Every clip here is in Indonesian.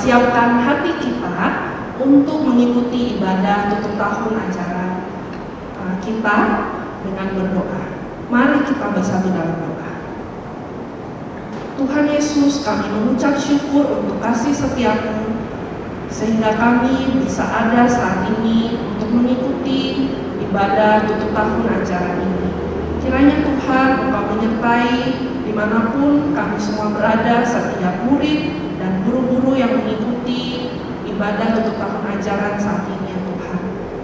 mempersiapkan hati kita untuk mengikuti ibadah tutup tahun ajaran kita dengan berdoa. Mari kita bersatu dalam doa. Tuhan Yesus, kami mengucap syukur untuk kasih setia-Mu, sehingga kami bisa ada saat ini untuk mengikuti ibadah tutup tahun ajaran ini. Kiranya Tuhan Engkau menyertai dimanapun kami semua berada, setiap murid dan guru-guru yang mengikuti ibadah tutup tahun ajaran saat ini ya Tuhan.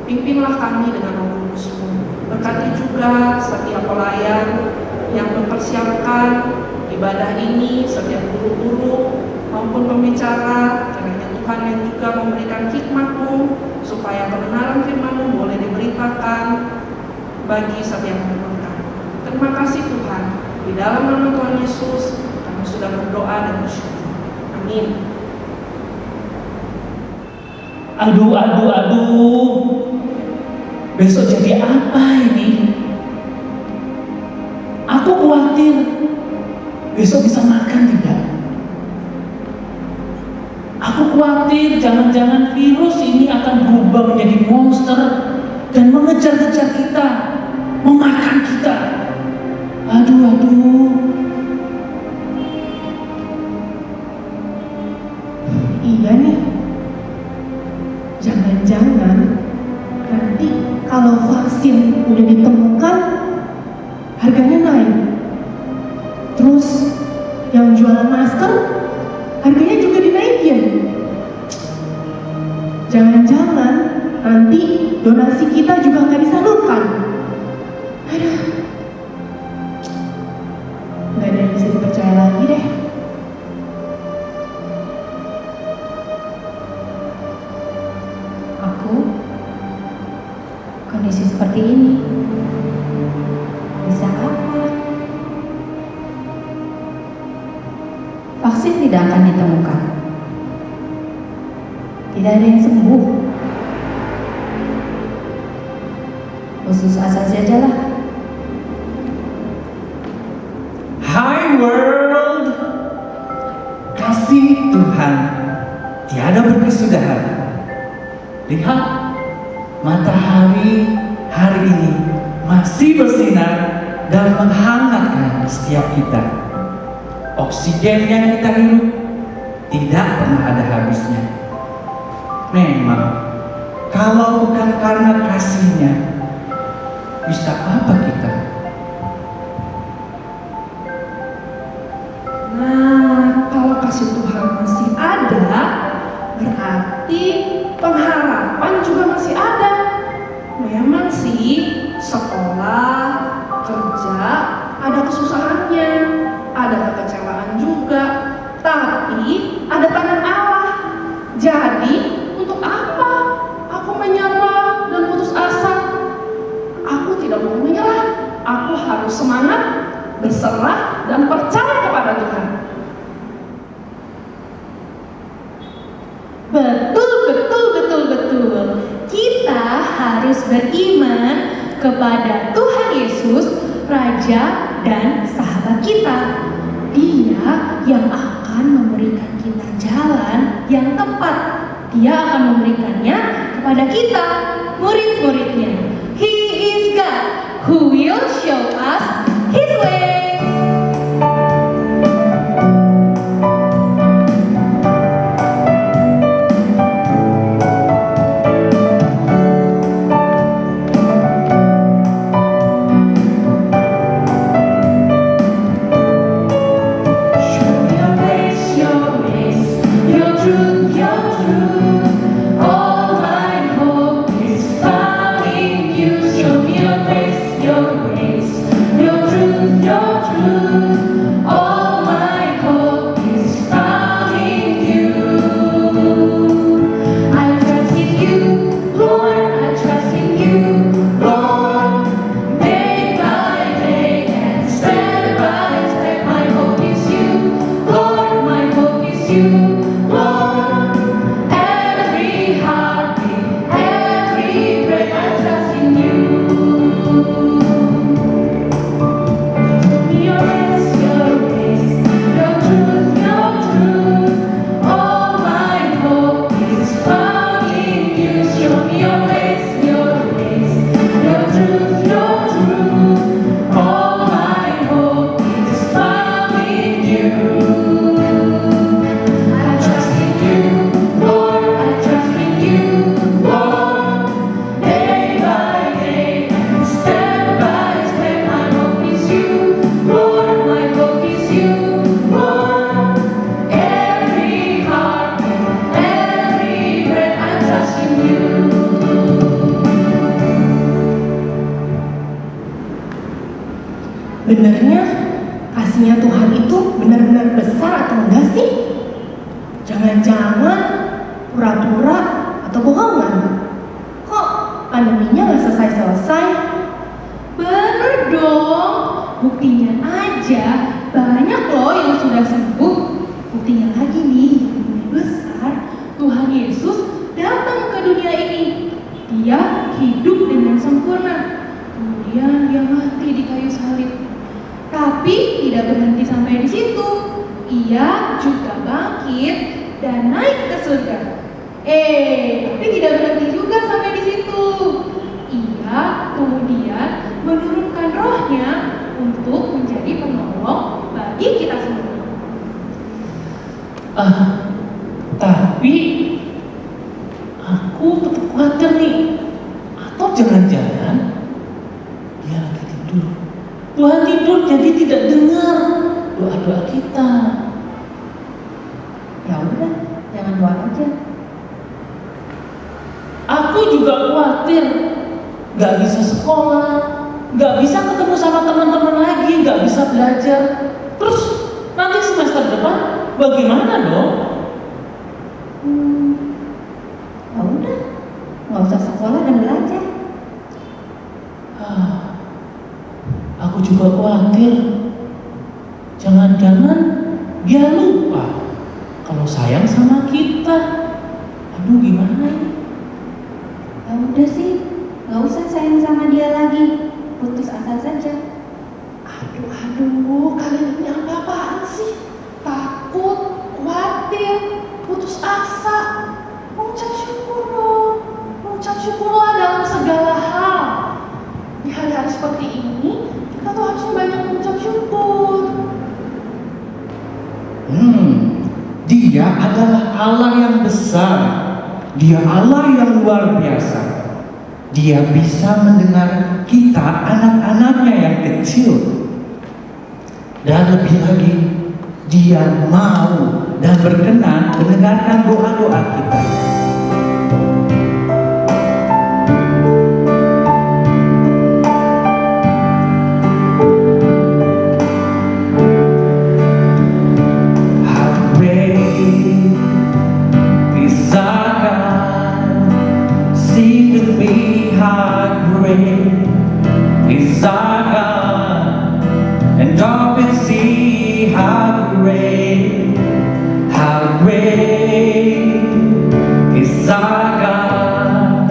Pimpinlah kami dengan Roh Kudus-Mu. Berkati juga setiap pelayan yang mempersiapkan ibadah ini, setiap guru-guru maupun pembicara. Kiranya Tuhan yang juga memberikan hikmat-Mu supaya kebenaran firman-Mu boleh diberitakan bagi setiap umat. Terima kasih Tuhan. Di dalam nama Tuhan Yesus kami sudah berdoa dan bersyukur. Amin. Aduh. Besok jadi apa ini? Aku khawatir besok bisa makan tidak? Aku khawatir jangan-jangan virus ini akan berubah menjadi monster dan mengejar-ngejar kita, memakan kita. Aduh. Iya nih, jangan-jangan nanti kalau vaksin udah ditemukan harganya naik. Terus yang jualan masker harganya juga dinaikin. Jangan-jangan nanti donasi kita juga nggak disalurkan. Aduh, nggak ada yang bisa dipercaya lagi deh. Kondisi seperti ini bisa apa? Vaksin tidak akan ditemukan. Tidak ada yang sembuh. Putus asa sajalah. Hi world, kasih Tuhan tiada berkesudahan. Lihat, matahari hari ini masih bersinar dan menghangatkan setiap kita. Oksigen yang kita hirup tidak pernah ada habisnya. Memang, kalau bukan karena kasih-Nya, bisa apa kita? Nah, kalau kasih Tuhan masih ada, berarti pengharapan juga masih ada. Memang sih, sekolah, kerja, ada kesusahannya, ada kekecewaan juga, tapi ada tangan Allah. Jadi, untuk apa aku menyerah dan putus asa? Aku tidak mau menyerah. Aku harus semangat, berserah, dan percaya kepada Tuhan. Betul. Kita harus beriman kepada Tuhan Yesus, Raja dan sahabat kita. Dia yang akan memberikan kita jalan yang tepat. Dia akan memberikannya kepada kita, murid-muridnya. He is God who will show us His way. sebenarnya kasihnya Tuhan itu benar-benar besar atau enggak sih? Jangan-jangan pura-pura atau bohongan? Kok pandeminya nggak selesai-selesai? Bener dong, buktinya aja banyak loh yang sudah sembuh. Buktinya lagi nih, yang lebih besar, Tuhan Yesus datang ke dunia ini. Dia hidup dengan sempurna. Kemudian dia mati di kayu salib. Tapi tidak berhenti sampai di situ. Ia juga bangkit dan naik ke surga. Tapi tidak berhenti juga sampai di situ. Ia kemudian menurunkan rohnya untuk menjadi penolong bagi kita semua. Tapi aku tetap khawatir nih. Atau jangan-jangan dia lagi tidur. Tuhan tidur jadi tidak dengar doa-doa kita. Ya udah, jangan doa aja. Aku juga khawatir gak bisa sekolah, gak bisa ketemu sama teman-teman lagi, gak bisa belajar. Terus nanti semester depan bagaimana dong? Ya udah, nggak usah sekolah dan belajar. Aku juga khawatir. Jangan-jangan dia lupa kalau sayang sama kita. Aduh, gimana ini? Ya udah sih, nggak usah sayang sama dia lagi. Putus asa saja. Aduh, kalian ini apa-apaan sih? Takut, khawatir, putus asa. Mengucap syukur dong. Mengucap syukurlah dalam segala hal. Di hari-hari seperti ini, kita tuh harusnya banyak mengucap syukur. Dia adalah Allah yang besar. Dia Allah yang luar biasa. Dia bisa mendengar kita, anak-anaknya yang kecil. Dan lebih lagi, dia mau dan berkenan mendengarkan doa-doa kita. Is our God, and all will see how great is our God.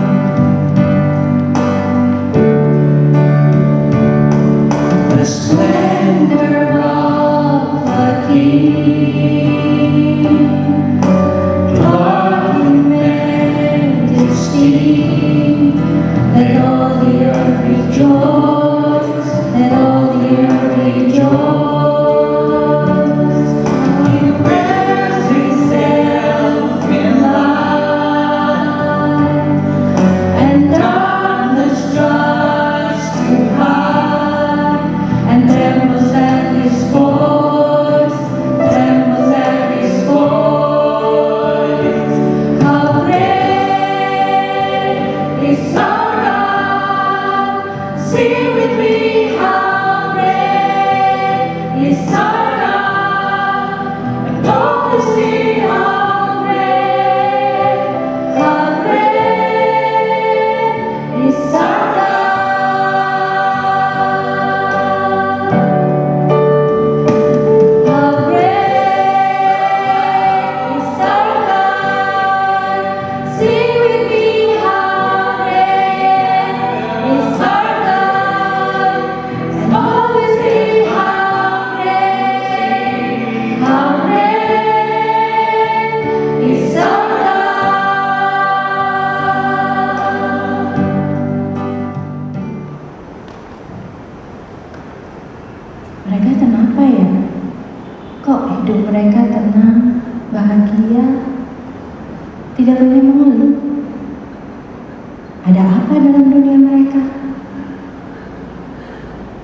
The splendor of the King, glory and majesty, let all the earth rejoice, let all the earth rejoice. He wraps himself in light, and darkness tries to hide, and trembles at his voice, trembles at his voice. How great is our sing with me, how great is our God, and all will see how great is our God. How great is our God, sing with me, how great is our God. Always see how great is our God. Mereka kenapa ya? Kok hidup mereka tenang, bahagia, tidak banyak mengeluh? Ada apa dalam dunia mereka?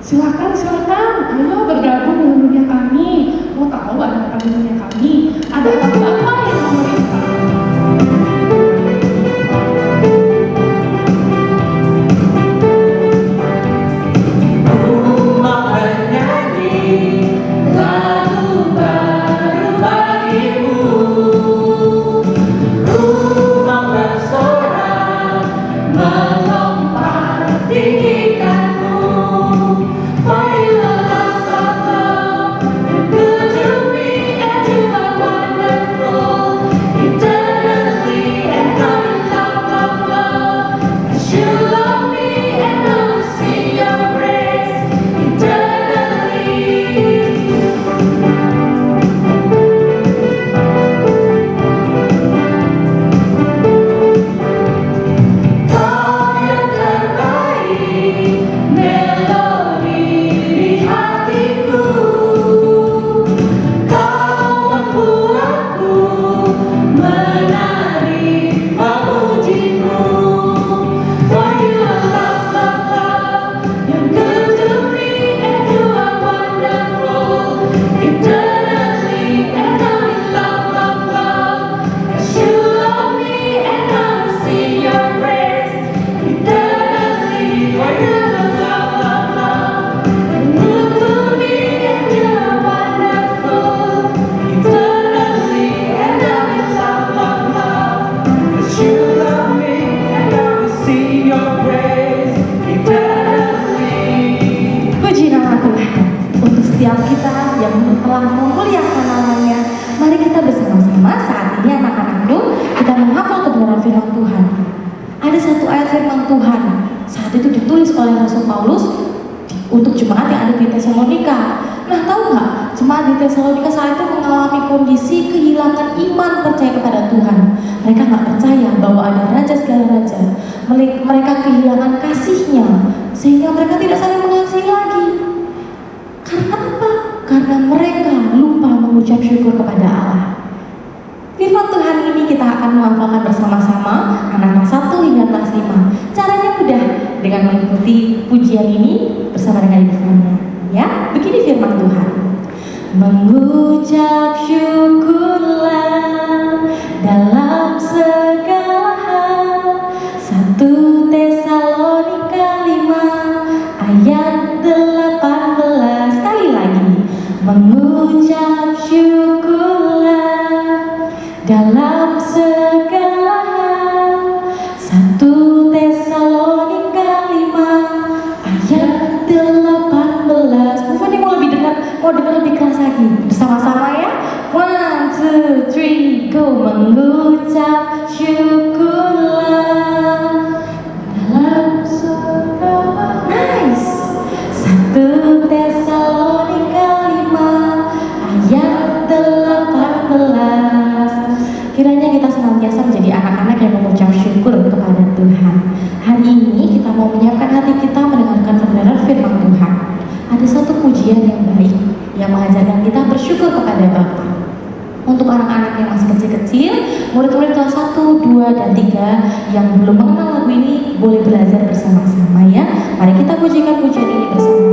Silakan, ayo bergabung dengan dunia kami. Mau tahu ada apa di dunia kami? Ada apa yang memerintah? Rumah banyak firman Tuhan saat itu ditulis oleh Rasul Paulus untuk jemaat yang ada di Tesalonika. Nah, tahu nggak, jemaat di Tesalonika saat itu mengalami kondisi kehilangan iman percaya kepada Tuhan. Mereka nggak percaya bahwa ada raja segala raja. Mereka kehilangan kasihnya sehingga mereka tidak saling mengasihi lagi. Karena apa? Karena mereka lupa mengucap syukur kepada Allah. Firman Tuhan ini kita akan menghafalkan bersama-sama anak kelas 1 hingga kelas 5. Caranya mudah, dengan mengikuti pujian ini bersama dengan Ibu Fania. Ya, begini firman Tuhan. Mengucap syukurlah dalam segala hal. 1 Tesalonika 5 ayat 18. Sekali lagi. Mengucap syukurlah dalam segala hal. 1 Tesalonika 5 ayat 18. Bu Fani mau dengar lebih keras lagi. Bersama-sama ya. 1, 2, 3, go. Mengucap syukurlah dalam segala. Nice. 1 Tesalonika 5 ayat 18. Kiranya kita senantiasa menjadi anak-anak yang mengucap syukur kepada Tuhan. Hari ini kita mau menyiapkan hati kita mendengarkan kebenaran firman Tuhan. Ada satu pujian yang baik yang mengajarkan kita bersyukur kepada Bapa. Untuk anak-anak yang masih kecil-kecil, murid-murid kelas 1, 2, dan 3 yang belum mengenal lagu ini boleh belajar bersama-sama ya. Mari kita pujikan pujian ini bersama.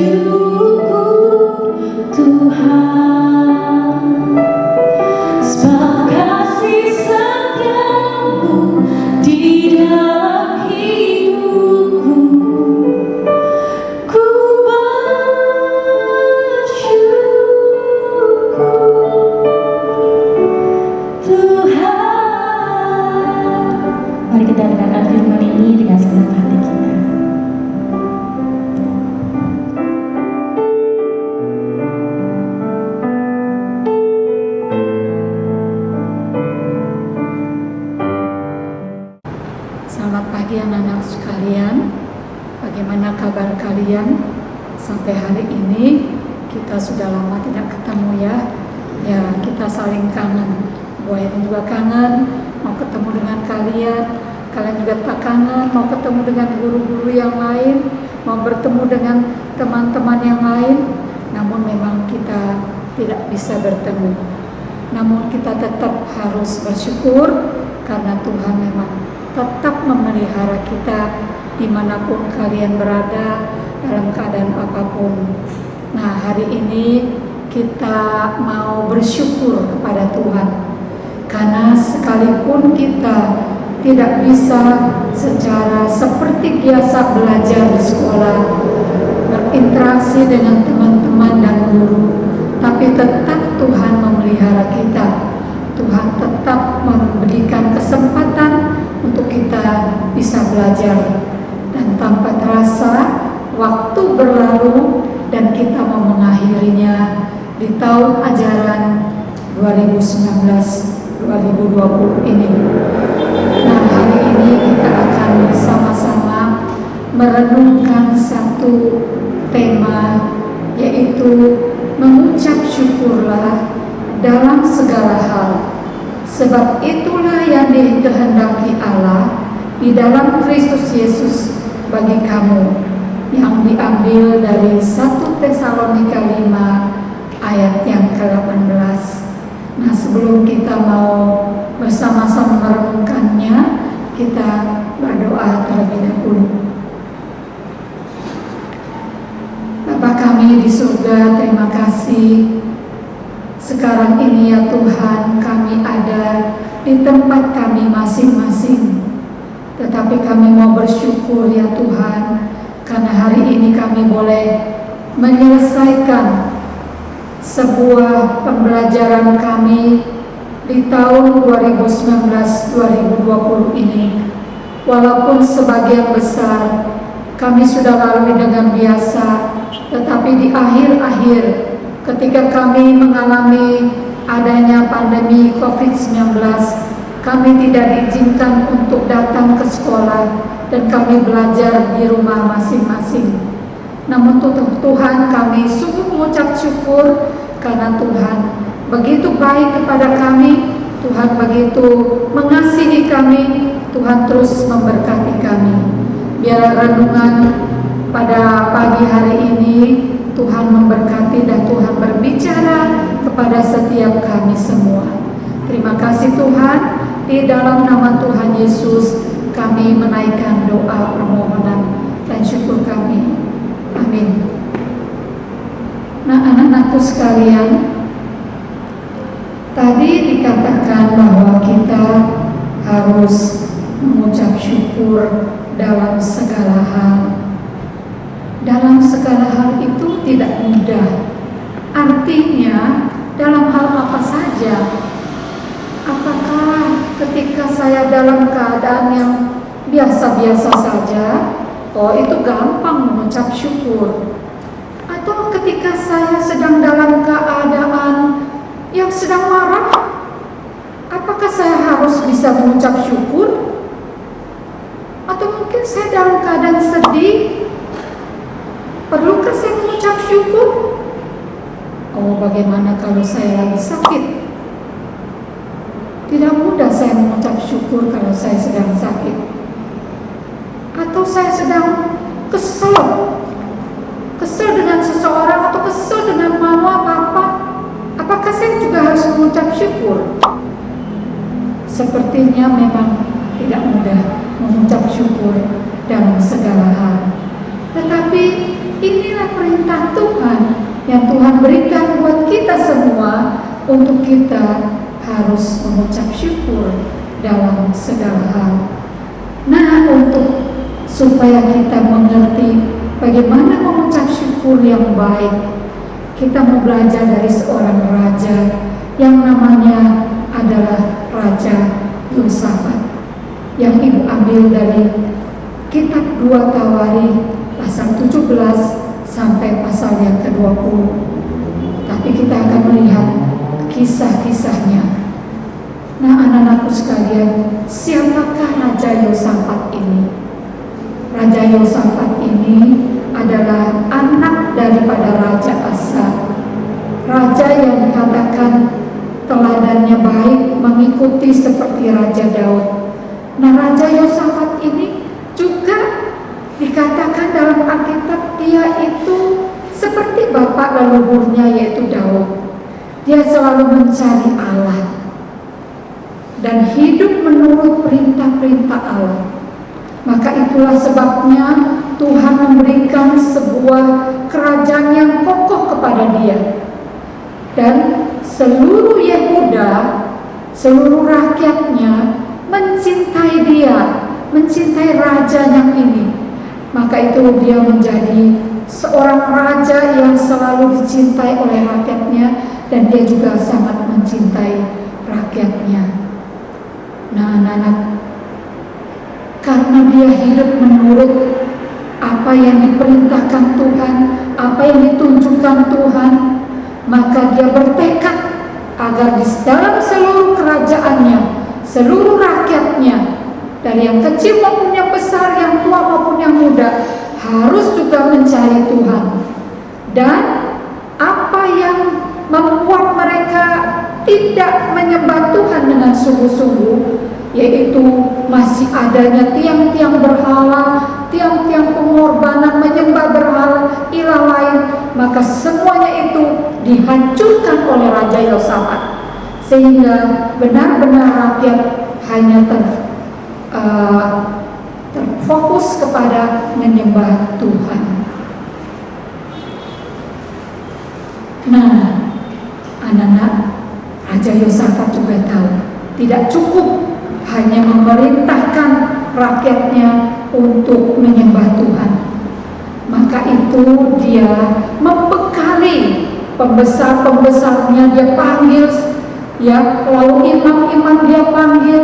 rinduku Tuhan, sebab kasih setiamu di dalam hidupku. Ku bersyukur Tuhan. Mari kita dengarkan firman ini dengan senang hati kita. Selamat pagi anak-anak sekalian. Bagaimana kabar kalian? Sampai hari ini kita sudah lama tidak ketemu ya. Ya, kita saling kangen. Bu Aini juga kangen mau ketemu dengan kalian. Kalian juga tak kangen mau ketemu dengan guru-guru yang lain, mau bertemu dengan teman-teman yang lain. Namun memang kita tidak bisa bertemu. Namun kita tetap harus bersyukur karena Tuhan memang tetap memelihara kita dimanapun kalian berada, dalam keadaan apapun. Nah, hari ini kita mau bersyukur kepada Tuhan karena sekalipun kita tidak bisa secara seperti biasa belajar di sekolah, berinteraksi dengan teman-teman dan guru, tapi tetap Tuhan memelihara kita. Tuhan tetap memberikan kesempatan untuk kita bisa belajar, dan tanpa terasa waktu berlalu dan kita mau mengakhirinya di tahun ajaran 2019-2020 ini. Nah, hari ini kita akan bersama-sama merenungkan satu tema, yaitu mengucap syukurlah dalam segala hal, sebab itulah yang dikehendaki Allah di dalam Kristus Yesus bagi kamu, yang diambil dari 1 Tesalonika 5 ayat yang ke-18. Nah, sebelum kita mau bersama-sama merenungkannya, kita berdoa terlebih dahulu. Bapa kami di surga, terima kasih sekarang ini ya Tuhan, kami ada di tempat kami masing-masing. Tetapi kami mau bersyukur ya Tuhan, karena hari ini kami boleh menyelesaikan sebuah pembelajaran kami di tahun 2019-2020 ini. Walaupun sebagian besar kami sudah lalui dengan biasa, tetapi di akhir-akhir ketika kami mengalami adanya pandemi COVID-19, kami tidak diizinkan untuk datang ke sekolah dan kami belajar di rumah masing-masing. Namun Tuhan, kami sungguh mengucap syukur karena Tuhan begitu baik kepada kami, Tuhan begitu mengasihi kami, Tuhan terus memberkati kami. Biar renungan pada pagi hari ini Tuhan memberkati dan Tuhan berbicara kepada setiap kami semua. Terima kasih Tuhan, di dalam nama Tuhan Yesus kami menaikkan doa permohonan dan syukur kami. Amin. Nah, anak-anakku sekalian, tadi dikatakan bahwa kita harus mengucap syukur dalam segala hal. Dalam segala hal itu tidak mudah. Artinya dalam hal apa saja. Apakah ketika saya dalam keadaan yang biasa-biasa saja, oh itu gampang mengucap syukur. Atau ketika saya sedang dalam keadaan yang sedang marah, apakah saya harus bisa mengucap syukur? Atau mungkin saya dalam keadaan sedih, perlukah saya mengucap syukur? Oh, bagaimana kalau saya lagi sakit? Tidak mudah saya mengucap syukur kalau saya sedang sakit. Atau saya sedang kesel dengan seseorang atau kesel dengan mama, papa. Apakah saya juga harus mengucap syukur? Sepertinya memang tidak mudah mengucap syukur dalam segala hal. Tetapi inilah perintah Tuhan yang Tuhan berikan buat kita semua, untuk kita harus mengucap syukur dalam segala hal. Nah, untuk supaya kita mengerti bagaimana mengucap syukur yang baik, kita mau belajar dari seorang raja yang namanya adalah Raja Yosafat, yang Ibu ambil dari kitab 2 Tawari pasal 17 sampai pasal yang ke-20. Tapi kita akan melihat kisah-kisahnya. Nah, anak-anakku sekalian, siapakah Raja Yosafat ini? Raja Yosafat ini adalah anak daripada Raja Asa, raja yang dikatakan teladannya baik, mengikuti seperti Raja Daud. Nah, Raja Yosafat ini juga dikatakan dalam Alkitab dia itu seperti bapak leluhurnya, yaitu Daud. Dia selalu mencari Allah dan hidup menurut perintah-perintah Allah. Maka itulah sebabnya Tuhan memberikan sebuah kerajaan yang kokoh kepada dia. Dan seluruh Yehuda, seluruh rakyatnya mencintai dia, mencintai rajanya ini. Maka itu dia menjadi seorang raja yang selalu dicintai oleh rakyatnya, dan dia juga sangat mencintai rakyatnya. Nah, anak-anak, karena dia hidup menurut apa yang diperintahkan Tuhan, apa yang ditunjukkan Tuhan, maka dia bertekad agar di dalam seluruh kerajaannya, seluruh rakyatnya, dari yang kecil maupun yang besar, yang tua maupun yang muda, harus juga mencari Tuhan. Dan apa yang membuat mereka tidak menyembah Tuhan dengan sungguh-sungguh, yaitu masih adanya tiang-tiang berhala, tiang-tiang pengorbanan, menyembah berhala, ilah lain, maka semuanya itu dihancurkan oleh Raja Yosafat, sehingga benar-benar rakyat hanya terfokus kepada menyembah Tuhan. Nah, anak-anak, Raja Yosafat juga tahu tidak cukup hanya memerintahkan rakyatnya untuk menyembah Tuhan. Maka itu dia membekali pembesar-pembesarnya, dia panggil, ya, lalu imam-imam dia panggil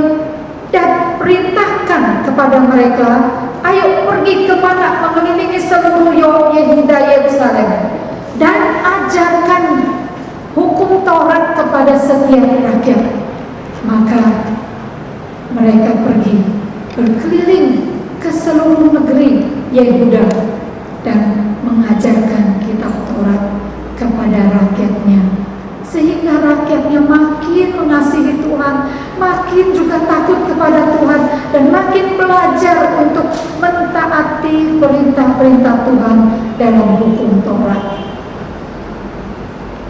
dan perintahkan kepada mereka, ayo pergi ke mana, mengelilingi seluruh Yehuda, Yerusalem, dan ajarkan hukum Taurat kepada setiap rakyat. Maka mereka pergi berkeliling ke seluruh negeri Yehuda dan mengajarkan kitab Taurat kepada rakyatnya, sehingga rakyatnya makin mengasihi Tuhan, makin juga takut kepada Tuhan, dan makin belajar untuk mentaati perintah-perintah Tuhan dalam hukum Taurat.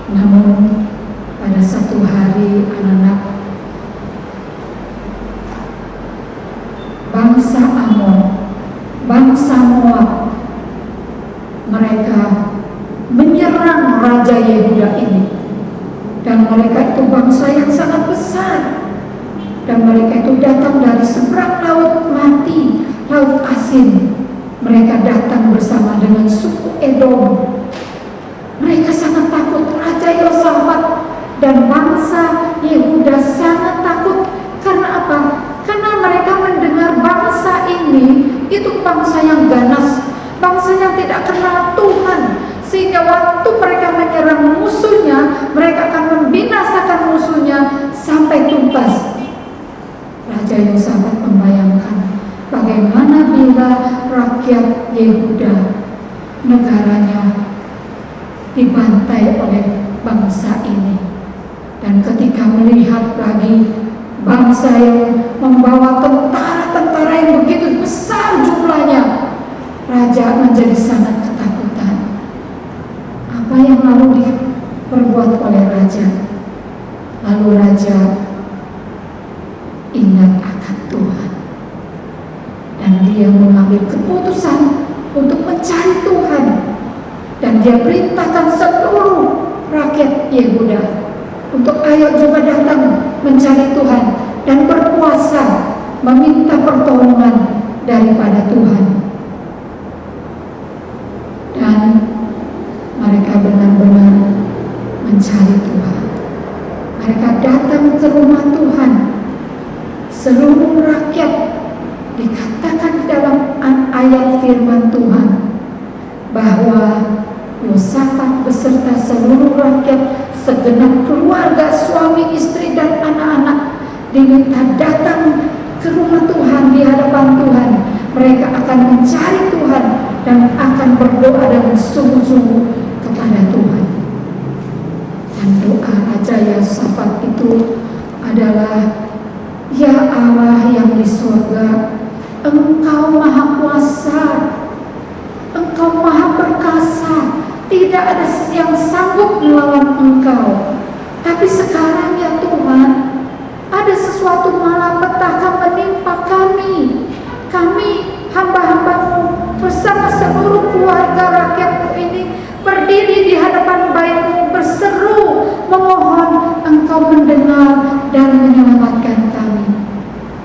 Namun pada satu hari, anak-anak, bangsa Amon, bangsa Moab, mereka menyerang Raja Yehuda ini. Dan mereka itu bangsa yang sangat besar, dan mereka itu datang dari seberang laut mati, laut asin. Mereka datang bersama dengan suku Edom. Mereka sangat takut. Raja Yosafat dan bangsa Yehuda sangat takut. Karena apa? Karena mereka mendengar bangsa ini itu bangsa yang ganas, bangsa yang tidak kenal Tuhan, sehingga waktu mereka menyerang musuhnya, mereka akan membinasakan musuhnya sampai tuntas. Raja Yosafat membayangkan bagaimana bila rakyat Yehuda, negaranya, dibantai oleh bangsa ini. Dan ketika melihat lagi bangsa yang membawa tentara-tentara yang begitu besar jumlahnya, raja menjadi sangat ketakutan. Apa yang lalu diperbuat oleh raja? Lalu raja ingat akan Tuhan, dan dia mengambil keputusan untuk mencari Tuhan. Dan dia perintahkan seluruh rakyat Yehuda untuk ayo juga datang mencari Tuhan dan berpuasa, meminta pertolongan daripada Tuhan. Dan mereka benar-benar mencari Tuhan. Mereka datang ke rumah Tuhan. Seluruh rakyat, dikatakan di dalam ayat firman Tuhan bahwa Yosafat beserta seluruh rakyat, segenap keluarga, suami, istri, dan anak-anak diminta datang ke rumah Tuhan, di hadapan Tuhan. Mereka akan mencari Tuhan dan akan berdoa dengan sungguh-sungguh kepada Tuhan. Dan doa Raja Yosafat itu adalah, ya Allah yang di surga, Engkau maha kuasa, Engkau maha perkasa, tidak ada yang sanggup melawan Engkau. Tapi sekarang ya Tuhan, ada sesuatu malapetaka menimpa kami. Kami hamba-hambamu bersama seluruh keluarga rakyatmu ini berdiri di hadapan bait-Mu, berseru memohon Engkau mendengar dan menyelamatkan kami.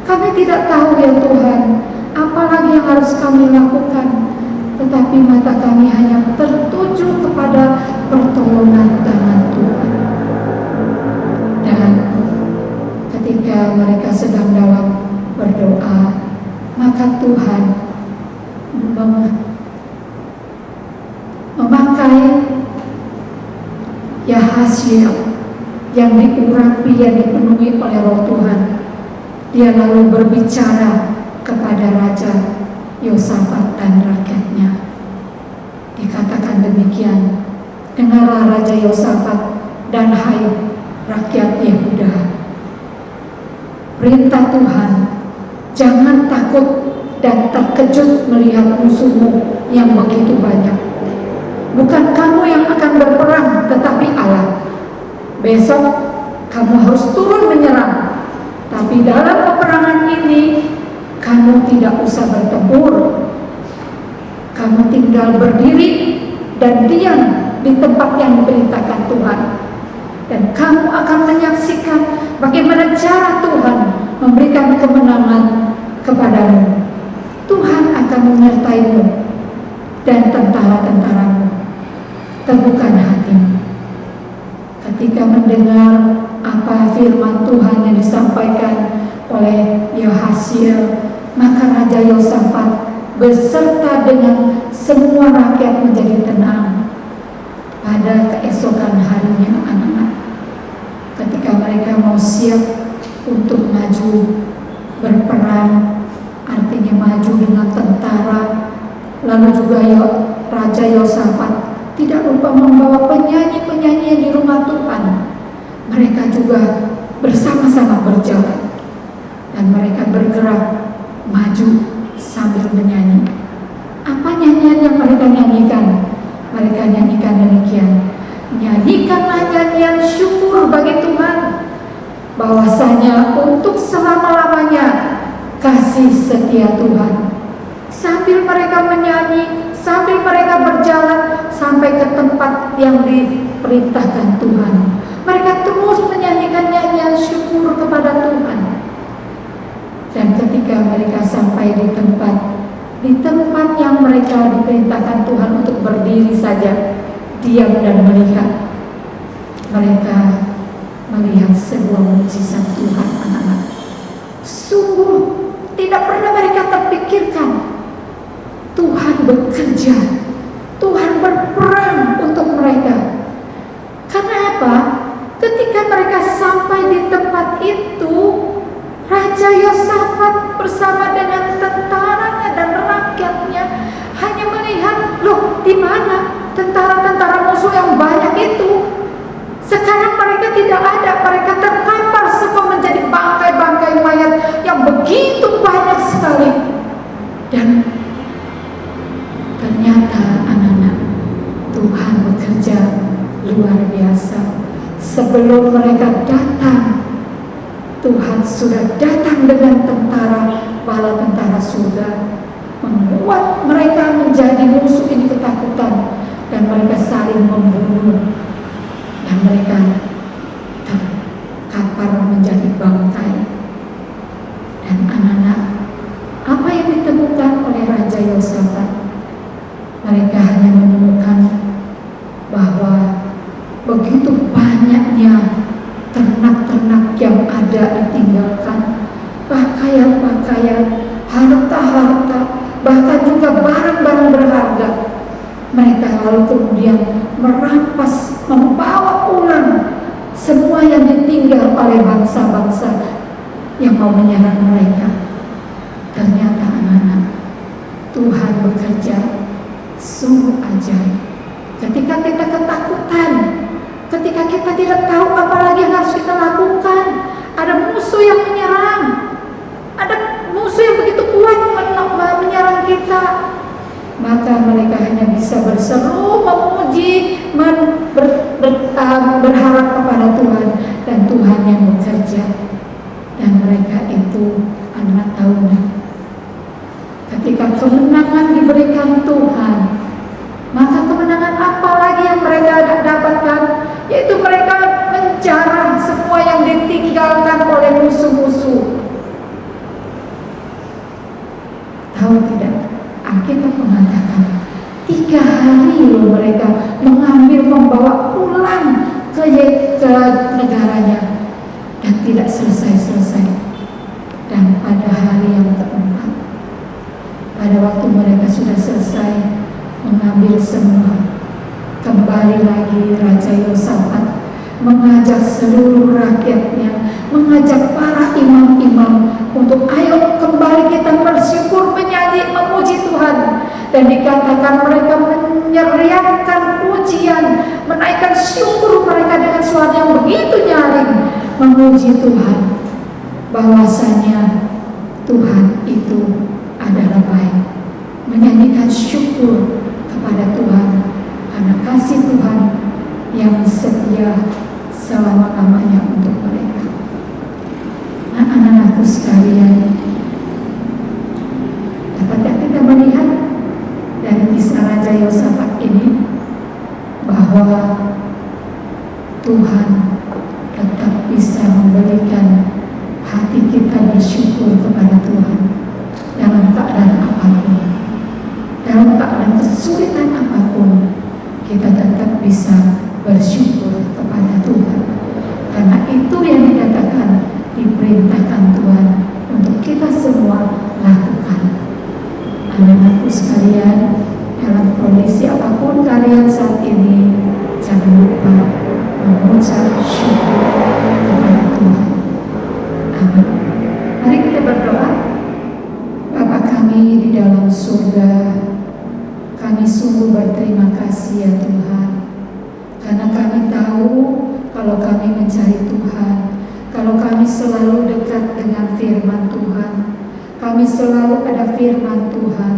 Kami tidak tahu ya Tuhan, apalagi yang harus kami lakukan, tetapi mata kami hanya tertuju kepada pertolongan tangan Tuhan. Dan ketika mereka sedang dalam berdoa, maka Tuhan memakai Yahasiel yang diurapi, yang dipenuhi oleh Roh Tuhan. Dia lalu berbicara kepada Raja Yosafat dan rakyatnya. Dikatakan demikian, dengarlah Raja Yosafat dan hai rakyat Yehuda. Perintah Tuhan, jangan takut dan terkejut melihat musuhmu yang begitu banyak. Bukan kamu yang akan berperang, tetapi Allah. Besok kamu harus turun menyerang. Tapi dalam peperangan ini, kamu tidak usah bertempur. Kamu tinggal berdiri dan diam di tempat yang diperintahkan Tuhan. Dan kamu akan menyaksikan bagaimana cara Tuhan memberikan kemenangan kepadamu. Tuhan akan menyertaimu dan tentara-tentaramu. Teguhkan hatimu. Ketika mendengar apa firman Tuhan yang disampaikan oleh Yahasiel, maka Raja Yosafat beserta dengan semua rakyat menjadi tenang. Pada keesokan harinya anak-anak, ketika mereka mau siap untuk maju berperang, artinya maju dengan tentara, lalu juga Raja Yosafat tidak lupa membawa penyanyi-penyanyi yang di rumah Tuhan. Mereka juga bersama-sama berjalan dan mereka bergerak maju sambil menyanyi. Apa nyanyian yang mereka nyanyikan? Mereka nyanyikan demikian: nyanyikanlah nyanyian syukur bagi Tuhan, bahwasanya untuk selama-lamanya kasih setia Tuhan. Sambil mereka menyanyi, sambil mereka berjalan sampai ke tempat yang diperintahkan Tuhan, mereka terus menyanyikan nyanyian syukur kepada Tuhan. Dan ketika mereka sampai di tempat yang mereka diperintahkan Tuhan untuk berdiri saja, diam dan melihat, mereka melihat sebuah mukjizat Tuhan, anak-anak. Sungguh tidak pernah mereka terpikirkan Tuhan bekerja, Tuhan berperang untuk mereka. Karena apa? Ketika mereka sampai di tempat itu, Raja Yosafat bersama dengan tentaranya dan rakyatnya hanya melihat, loh, di mana tentara-tentara musuh yang banyak itu? Sekarang mereka tidak ada, mereka terkapar semua menjadi bangkai-bangkai mayat yang begitu banyak sekali. Dan ternyata anak-anak, Tuhan bekerja luar biasa. Sebelum mereka datang, Tuhan sudah datang dengan tentara, bala tentara surga, membuat mereka menjadi ini ketakutan dan mereka saling membunuh dan mereka terkapar menjadi bangkai. Dan anak-anak, apa yang ditemukan oleh Raja Yosafat? Mereka hanya menemukan bahwa begitu banyaknya ternak-ternak yang ada ditinggalkan, pakaian-pakaian, harta-harta, bahkan juga barang-barang berharga. Mereka lalu kemudian merampas, membawa pulang semua yang ditinggal oleh bangsa-bangsa yang mau menyerang mereka. Ternyata anak-anak, Tuhan bekerja sungguh ajaib. Ketika kita ketakutan, ketika kita tidak tahu apa lagi yang harus kita lakukan, ada musuh yang menyerang, ada musuh yang begitu kuat menyerang kita, maka mereka hanya bisa berseru, memuji, berharap kepada Tuhan, dan Tuhan yang bekerja. Dan mereka itu anak tahunan. Ketika kemenangan diberikan Tuhan, maka kemenangan apa lagi yang mereka dapatkan? Yaitu mereka menjarah semua yang ditinggalkan oleh musuh-musuh. Tahu tidak? Alkitab mengatakan 3 hari loh mereka membawa pulang ke negaranya dan tidak selesai-selesai. Dan pada hari yang keempat, pada waktu mereka sudah selesai mengambil semua, kembali lagi Raja Yosafat mengajak seluruh rakyatnya, mengajak para imam-imam untuk ayo kembali kita bersyukur, menyanyi, memuji Tuhan. Dan dikatakan mereka menyeriakan pujian, menaikkan syukur mereka dengan suara yang begitu nyaring, memuji Tuhan, bahwasanya Tuhan itu adalah baik, menyanyikan syukur kepada Tuhan karena kasih Tuhan yang setia selama-lamanya untuk mereka. Nah, anak-anakku sekalian, dapatkah kita melihat dari kisah Raja Yosafat ini bahwa Tuhan tetap bisa memberikan hati kita bersyukur kepada Tuhan dalam keadaan apapun, dalam keadaan kesulitan apapun, kita tetap bisa bersyukur kepada Tuhan. Karena itu yang dikatakan, diperintahkan Tuhan untuk kita semua lakukan. Anak-anakku sekalian, dalam kondisi apapun kalian saat ini, jangan lupa mengucap syukur kepada Tuhan. Amin. Mari kita berdoa. Bapa kami di dalam surga, kami sungguh berterima kasih ya Tuhan, karena kami tahu kalau kami mencari Tuhan, kalau kami selalu dekat dengan firman Tuhan, kami selalu ada firman Tuhan,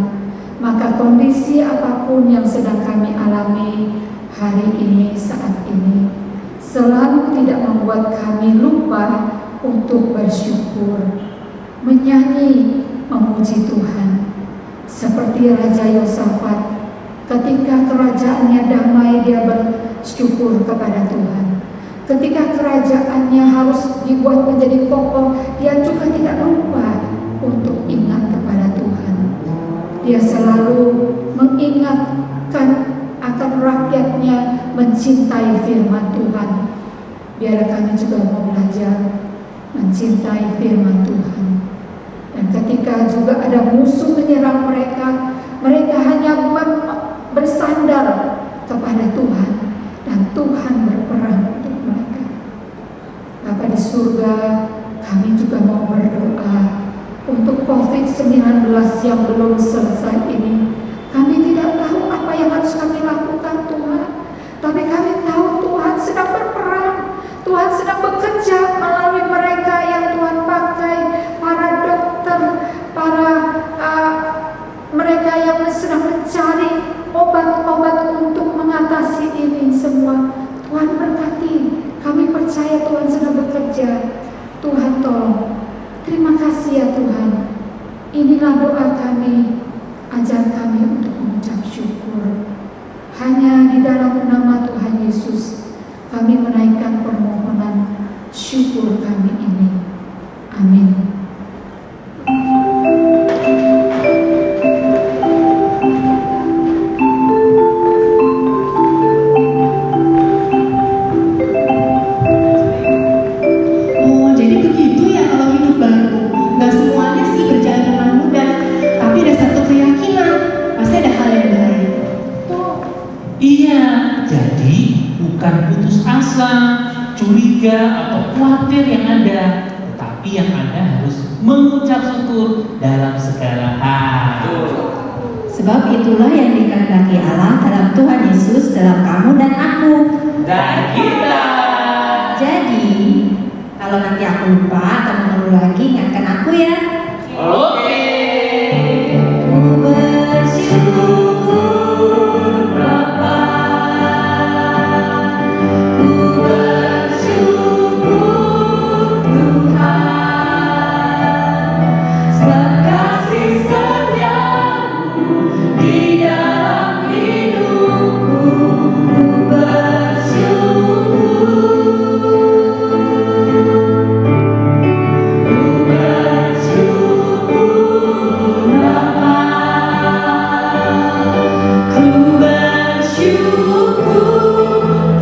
maka kondisi apapun yang sedang kami alami hari ini, saat ini, selalu tidak membuat kami lupa untuk bersyukur, menyanyi, memuji Tuhan. Seperti Raja Yosafat, ketika kerajaannya damai, dia bersyukur kepada Tuhan. Ketika kerajaannya harus dibuat menjadi kokoh, dia juga tidak lupa untuk ingat kepada Tuhan. Dia selalu mengingatkan akan rakyatnya mencintai firman Tuhan. Biar kami juga mau belajar mencintai firman Tuhan. Dan ketika juga ada musuh menyerang mereka, mereka hanya bersandar kepada Tuhan, dan Tuhan berperang untuk mereka. Bapa di surga, kami juga mau berdoa untuk COVID-19 yang belum selesai ini. Kami tidak tahu apa yang harus kami lakukan Tuhan, tapi kami tahu Tuhan sedang berperang, Tuhan sedang bekerja melalui mereka yang Tuhan pakai, para dokter, para mereka yang sedang mencari obat-obat untuk mengatasi ini semua. Tuhan berkati, kami percaya Tuhan sedang bekerja. Tuhan tolong. Terima kasih ya Tuhan. Inilah doa kami, ajar kami untuk mengucap syukur. syukur. Hanya di dalam nama Tuhan Yesus kami menaikkan permohonan syukur kami ini. Amin. Oh, jadi begitu ya kalau hidup baru. Nggak semuanya sih berjalan dengan mudah, tapi ada satu keyakinan, pasti ada hal yang baik. Iya, jadi bukan putus asa, curiga atau khawatir yang ada, tetapi yang ada harus mengucap syukur dalam segala hal. Sebab itulah yang dikehendaki Allah dalam Tuhan Yesus, dalam kamu dan aku. Dan kita. Jadi, kalau nanti aku lupa, teman-teman lagi ingatkan aku ya. Oke. Ku bersyukur Bapa, ku bersyukur Tuhan, sebab kasih setiamu di dalam hidupku. Ku bersyukur, ku bersyukur Bapa, ku bersyukur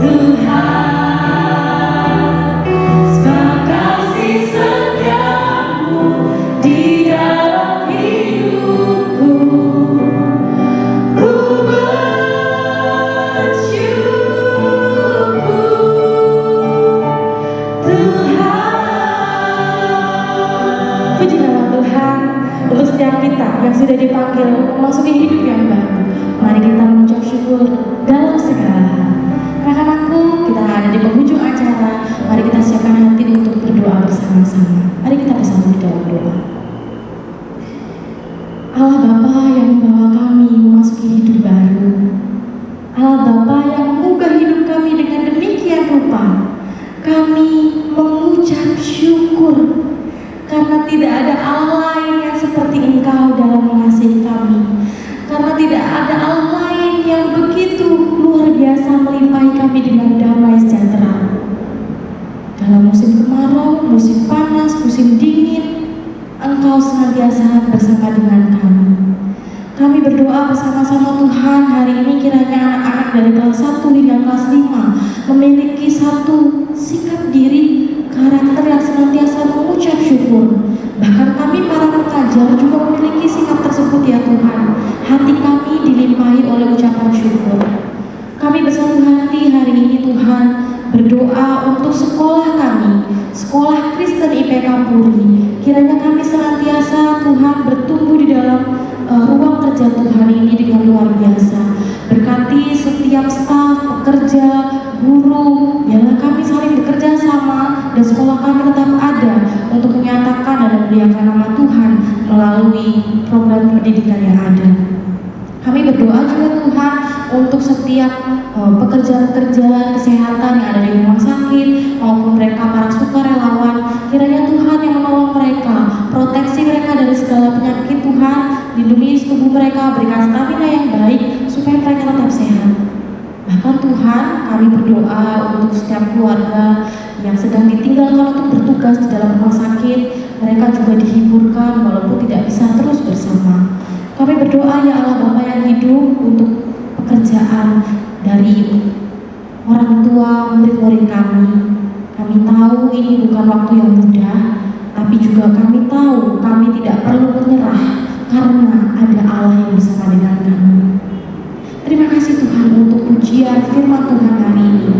Tuhan, sebab kasih setiamu di dalam hidupku. Ku bersyukur Tuhan. Puji nama Tuhan untuk setiap kita yang sudah dipanggil memasuki hidup yang baru. Mari kita mengucap syukur dalam segala hal. Anak-anakku, kita ada di penghujung acara. Mari kita siapkan hati untuk berdoa bersama-sama. Mari kita bersama di dalam doa. Allah Bapa yang membawa kami memasuki hidup baru. Allah Bapa yang mengubah hidup kami dengan demikian rupa. Kami mengucap syukur karena tidak ada Allah lain yang seperti Engkau dalam mengasihi kami. Karena tidak ada Allah lain yang begitu luar biasa melimpahi kami dengan damai sejahtera. Dalam musim kemarau, musim panas, musim dingin, Engkau senantiasa bersama dengan kami. Kami berdoa bersama-sama Tuhan hari ini kiranya anak-anak dari kelas 1 hingga kelas 5 memiliki satu sikap diri, karakter yang senantiasa mengucap syukur. Bahkan kami para pengajar juga memiliki sikap tersebut ya Tuhan. Hati kami dilimpahi oleh ucapan syukur. Kami bersatu hati hari ini Tuhan berdoa untuk sekolah kami, sekolah Kristen IPK Puri. Kiranya kami senantiasa Tuhan bertumbuh di dalam ruang kerja Tuhan ini dengan luar biasa. Berkati setiap staf, pekerja, guru, biarlah kami saling bekerja sama dan sekolah kami tetap ada untuk menyatakan dan memuliakan nama Tuhan melalui program pendidikan yang ada. Kami berdoa juga Tuhan untuk setiap pekerja-pekerja kesehatan yang ada di rumah sakit maupun mereka para sukarelawan. Kiranya Tuhan yang menolong mereka, proteksi mereka dari segala penyakit Tuhan, lindungi tubuh mereka, berikan stamina yang baik supaya mereka tetap sehat. Bahkan Tuhan, kami berdoa untuk setiap keluarga yang sedang ditinggalkan untuk bertugas di dalam rumah sakit, mereka juga dihiburkan walaupun tidak bisa terus bersama. Kami berdoa ya Allah Bapa yang hidup untuk pekerjaan dari orang tua murid-murid kami. Kami tahu ini bukan waktu yang mudah, tapi juga kami tahu kami tidak perlu menyerah karena ada Allah yang bersama dengan kami. Terima kasih Tuhan untuk pujian firman Tuhan hari ini.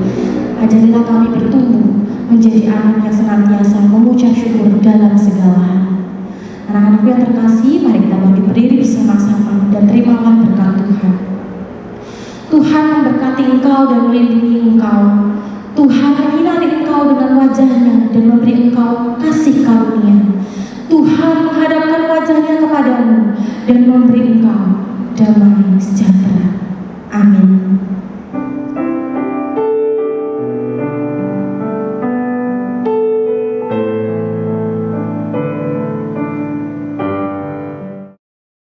Ajarilah kami bertumbuh menjadi anak yang senantiasa mengucap syukur dalam segala hal. Anak-anakku yang terkasih, mari kita bangkit berdiri bersama-sama dan terimalah berkat Tuhan. Tuhan memberkati engkau dan melindungi engkau. Tuhan menyinari engkau dengan wajahnya dan memberi engkau kasih karunia. Tuhan menghadapkan wajahnya kepadamu dan memberi engkau damai sejahtera. Amin.